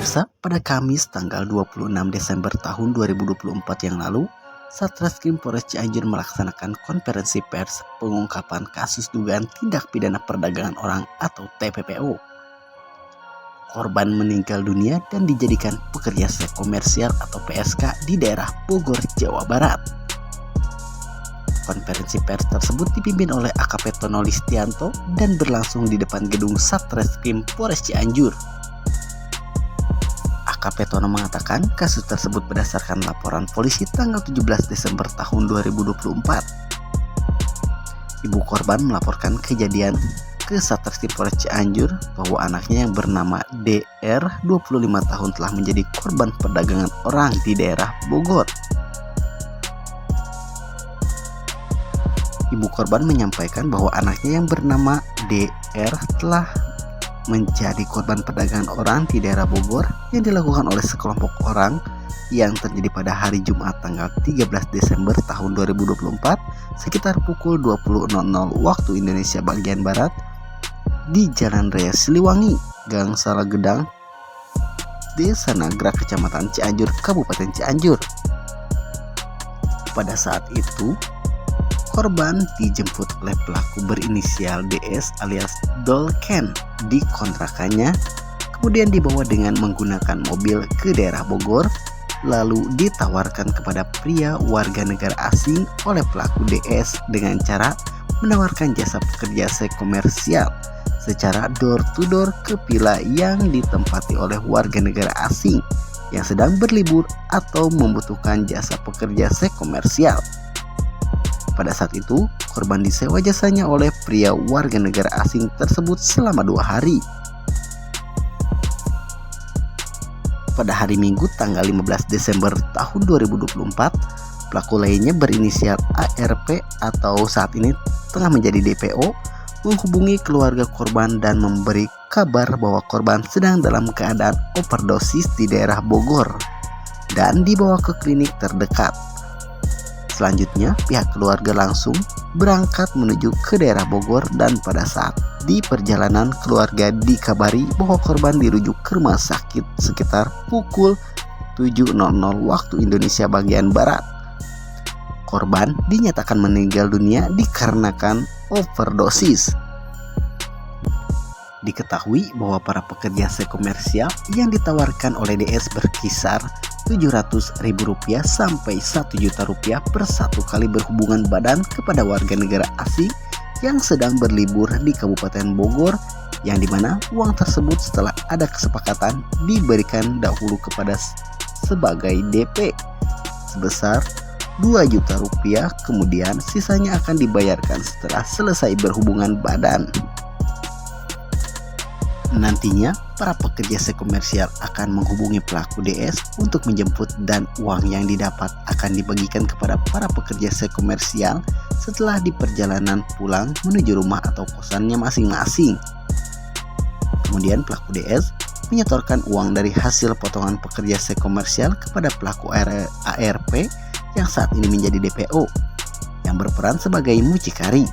Pemirsa, pada Kamis tanggal 26 Desember tahun 2024 yang lalu, Satreskrim Polres Cianjur melaksanakan konferensi pers pengungkapan kasus dugaan tindak pidana perdagangan orang atau TPPO. Korban meninggal dunia dan dijadikan pekerja seks komersial atau PSK di daerah Bogor, Jawa Barat. Konferensi pers tersebut dipimpin oleh AKP Tono Listianto dan berlangsung di depan gedung Satreskrim Polres Cianjur. AKP Tono mengatakan kasus tersebut berdasarkan laporan polisi tanggal 17 Desember tahun 2024. Ibu korban melaporkan kejadian ke Satreskrim Polres Cianjur bahwa anaknya yang bernama DR 25 tahun telah menjadi korban perdagangan orang di daerah Bogor. Ibu korban menyampaikan bahwa anaknya yang bernama DR telah menjadi korban perdagangan orang di daerah Bogor yang dilakukan oleh sekelompok orang yang terjadi pada hari Jumat tanggal 13 Desember tahun 2024 sekitar pukul 20.00 waktu Indonesia bagian Barat di Jalan Raya Siliwangi, Gang Salagedang, Desa Nagra, Kecamatan Cianjur, Kabupaten Cianjur. Pada saat itu, korban dijemput oleh pelaku berinisial DS alias Dolken di kontrakannya, kemudian dibawa dengan menggunakan mobil ke daerah Bogor, lalu ditawarkan kepada pria warga negara asing oleh pelaku DS dengan cara menawarkan jasa pekerja seks komersial secara door to door ke villa yang ditempati oleh warga negara asing yang sedang berlibur atau membutuhkan jasa pekerja seks komersial. Pada saat itu, korban disewa jasanya oleh pria warga negara asing tersebut selama 2 hari. Pada hari Minggu tanggal 15 Desember tahun 2024, pelaku lainnya berinisial ARP atau saat ini tengah menjadi DPO menghubungi keluarga korban dan memberi kabar bahwa korban sedang dalam keadaan overdosis di daerah Bogor dan dibawa ke klinik terdekat. Selanjutnya, pihak keluarga langsung berangkat menuju ke daerah Bogor dan pada saat di perjalanan keluarga dikabari bahwa korban dirujuk ke rumah sakit sekitar pukul 7.00 waktu Indonesia bagian Barat. Korban dinyatakan meninggal dunia dikarenakan overdosis. Diketahui bahwa para pekerja seks komersial yang ditawarkan oleh DS berkisar Rp700.000 sampai Rp1.000.000 per satu kali berhubungan badan kepada warga negara asing yang sedang berlibur di Kabupaten Bogor, yang dimana uang tersebut setelah ada kesepakatan diberikan dahulu kepada sebagai DP sebesar Rp2.000.000, kemudian sisanya akan dibayarkan setelah selesai berhubungan badan. Nantinya, para pekerja seks komersial akan menghubungi pelaku DS untuk menjemput dan uang yang didapat akan dibagikan kepada para pekerja seks komersial setelah di perjalanan pulang menuju rumah atau kosannya masing-masing. Kemudian pelaku DS menyetorkan uang dari hasil potongan pekerja seks komersial kepada pelaku ARP yang saat ini menjadi DPO yang berperan sebagai mucikari.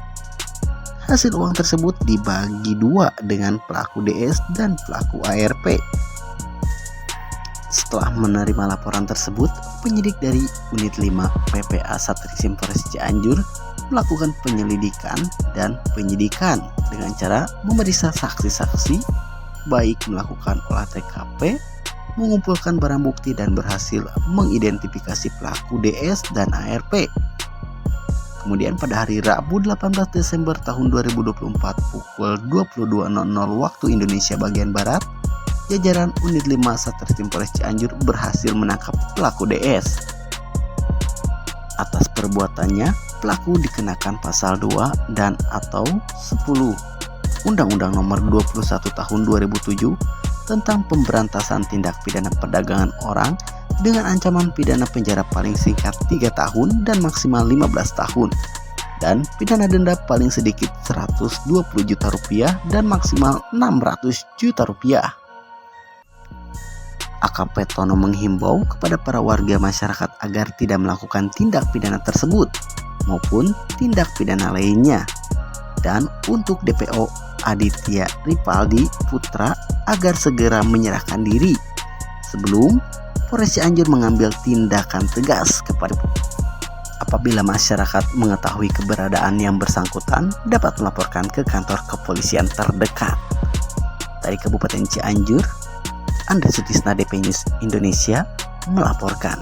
Hasil uang tersebut dibagi 2 dengan pelaku DS dan pelaku ARP. Setelah menerima laporan tersebut, penyidik dari Unit 5 PPA Satreskrim Polres Cianjur melakukan penyelidikan dan penyidikan dengan cara memeriksa saksi-saksi, baik melakukan olah TKP, mengumpulkan barang bukti dan berhasil mengidentifikasi pelaku DS dan ARP. Kemudian pada hari Rabu 18 Desember tahun 2024 pukul 22.00 waktu Indonesia bagian Barat, jajaran Unit 5 Satreskrim Polres Cianjur berhasil menangkap pelaku DS. Atas perbuatannya, pelaku dikenakan pasal 2 dan atau 10 Undang-Undang Nomor 21 Tahun 2007 tentang pemberantasan tindak pidana perdagangan orang dengan ancaman pidana penjara paling singkat 3 tahun dan maksimal 15 tahun dan pidana denda paling sedikit Rp120 juta dan maksimal Rp600 juta. AKP Tono menghimbau kepada para warga masyarakat agar tidak melakukan tindak pidana tersebut maupun tindak pidana lainnya, dan untuk DPO Aditya Ripaldi Putra agar segera menyerahkan diri sebelum Polres Cianjur mengambil tindakan tegas kepada apabila masyarakat mengetahui keberadaan yang bersangkutan dapat melaporkan ke kantor kepolisian terdekat. Dari Kabupaten Cianjur, Andre Sutisna, DP News Indonesia melaporkan.